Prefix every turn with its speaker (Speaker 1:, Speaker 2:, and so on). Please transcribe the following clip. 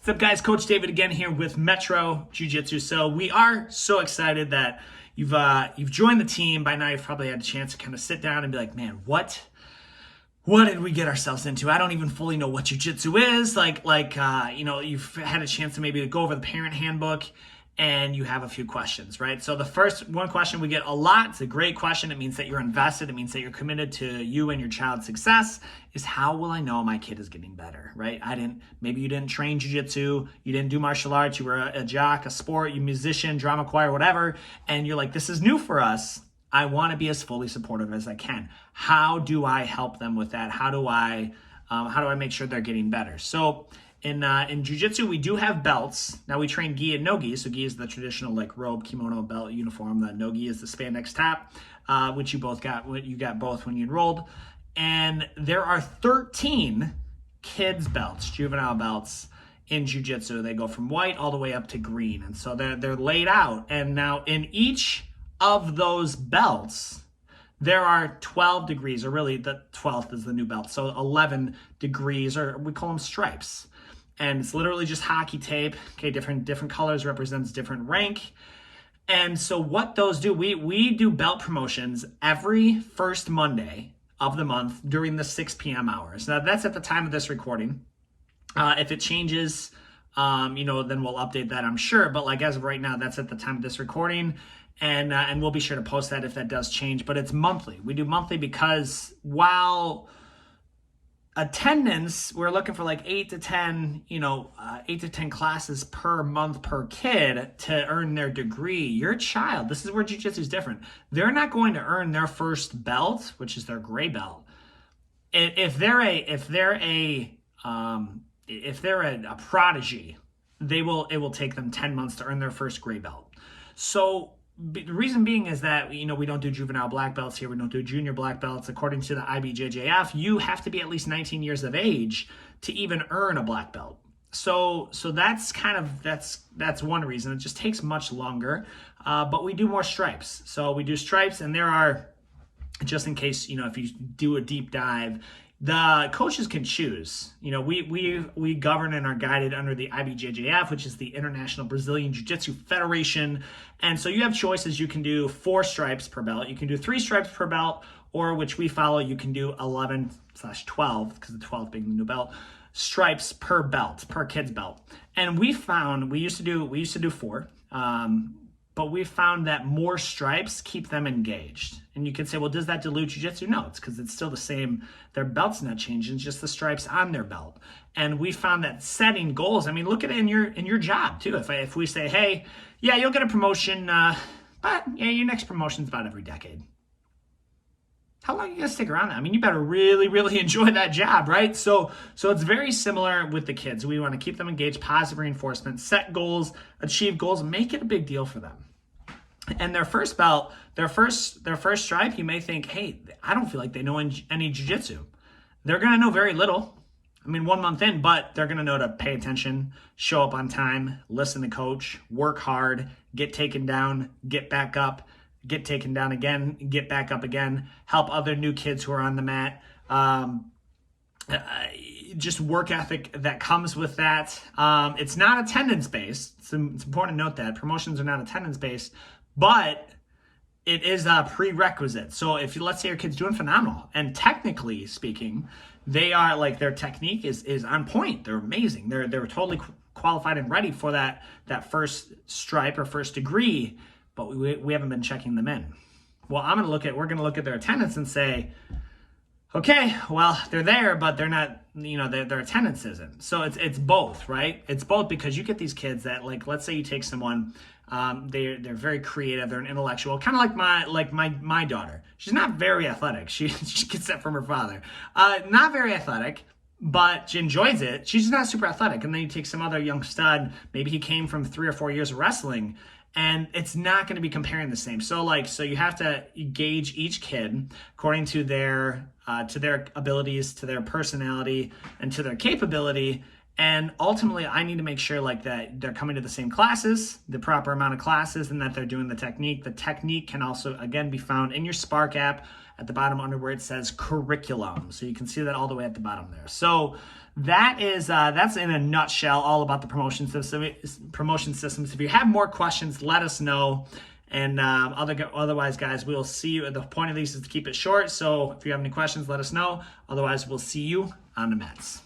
Speaker 1: What's up, guys? Coach David again here with Metro Jiu-Jitsu. So we are so excited that you've joined the team. By now, you've probably had a chance to kind of sit down and be like, man, what did we get ourselves into? I don't even fully know what jiu-jitsu is. You've had a chance to maybe go over the parent handbook and you have a few questions, right? So the first one question we get a lot, it's a great question. It means that you're invested. It means that you're committed to you and your child's success, is how will I know my kid is getting better, right? Maybe you didn't train jiu-jitsu, you didn't do martial arts, you were a jock, a sport, you musician, drama choir, whatever, and you're like, this is new for us. I want to be as fully supportive as I can. How do I help them with that? How do I make sure they're getting better? So in jiu-jitsu, we do have belts. Now we train gi and no gi. So gi is the traditional like robe, kimono, belt, uniform. The no gi is the spandex top, which you got both when you enrolled. And there are 13 kids belts, juvenile belts in jiu-jitsu. They go from white all the way up to green. And so they're laid out. And now in each of those belts, there are 12 degrees, or really the 12th is the new belt. So 11 degrees, or we call them stripes. And it's literally just hockey tape. Okay, different colors represents different rank. And so what those do, we do belt promotions every first Monday of the month during the 6 p.m. hours. Now that's at the time of this recording. If it changes, then we'll update that, I'm sure. But like as of right now, that's at the time of this recording. And we'll be sure to post that if that does change. But it's monthly. We do monthly because while attendance, we're looking for like 8 to 10 classes per month per kid to earn their degree. Your child, this is where jiu-jitsu is different. They're not going to earn their first belt, which is their gray belt. If they're a prodigy, it will take them 10 months to earn their first gray belt. So the reason being is that, we don't do juvenile black belts here. We don't do junior black belts. According to the IBJJF, you have to be at least 19 years of age to even earn a black belt. So that's that's one reason. It just takes much longer, but we do more stripes. So we do stripes, and there are, just in case, if you do a deep dive, the coaches can choose. We govern and are guided under the IBJJF, which is the International Brazilian Jiu-Jitsu Federation. And so you have choices. You can do 4 stripes per belt. You can do 3 stripes per belt, or which we follow, you can do 11/12, because the 12th being the new belt, stripes per belt, per kid's belt. And we used to do 4. But we found that more stripes keep them engaged. And you could say, well, does that dilute jiu-jitsu? No, it's because it's still the same. Their belt's not changing, it's just the stripes on their belt. And we found that setting goals, look at it in your job too. If we say, hey, yeah, you'll get a promotion, but yeah, your next promotion's about every decade. How long are you gonna stick around? You better really, really enjoy that job, right? So it's very similar with the kids. We want to keep them engaged, positive reinforcement, set goals, achieve goals, make it a big deal for them. And their first belt, their first stripe, you may think, hey, I don't feel like they know any jiu-jitsu. They're gonna know very little. 1 month in, but they're gonna know to pay attention, show up on time, listen to coach, work hard, get taken down, get back up, get taken down again, get back up again, help other new kids who are on the mat. Just work ethic that comes with that. It's not attendance-based. It's important to note that. Promotions are not attendance-based, but it is a prerequisite. So if let's say your kid's doing phenomenal, and technically speaking, they are their technique is on point. They're amazing. They're totally qualified and ready for that first stripe or first degree, but we haven't been checking them in. Well, we're going to look at their attendance and say, okay, well, they're there, but they're not, their attendance isn't. So it's both, right? It's both, because you get these kids that, let's say you take someone, they're very creative, they're an intellectual, kind of like my daughter. She's not very athletic. She gets that from her father. Not very athletic, but she enjoys it. She's not super athletic. And then you take some other young stud, maybe he came from 3 or 4 years of wrestling, and it's not going to be comparing the same. So you have to gauge each kid according to their abilities, to their personality, and to their capability. And ultimately, I need to make sure that they're coming to the same classes, the proper amount of classes, and that they're doing the technique. The technique can also, again, be found in your Spark app at the bottom under where it says curriculum. So you can see that all the way at the bottom there. So that's in a nutshell all about the promotion systems. If you have more questions, let us know. And otherwise, guys, we'll see you. The point of these is to keep it short. So if you have any questions, let us know. Otherwise, we'll see you on the mats.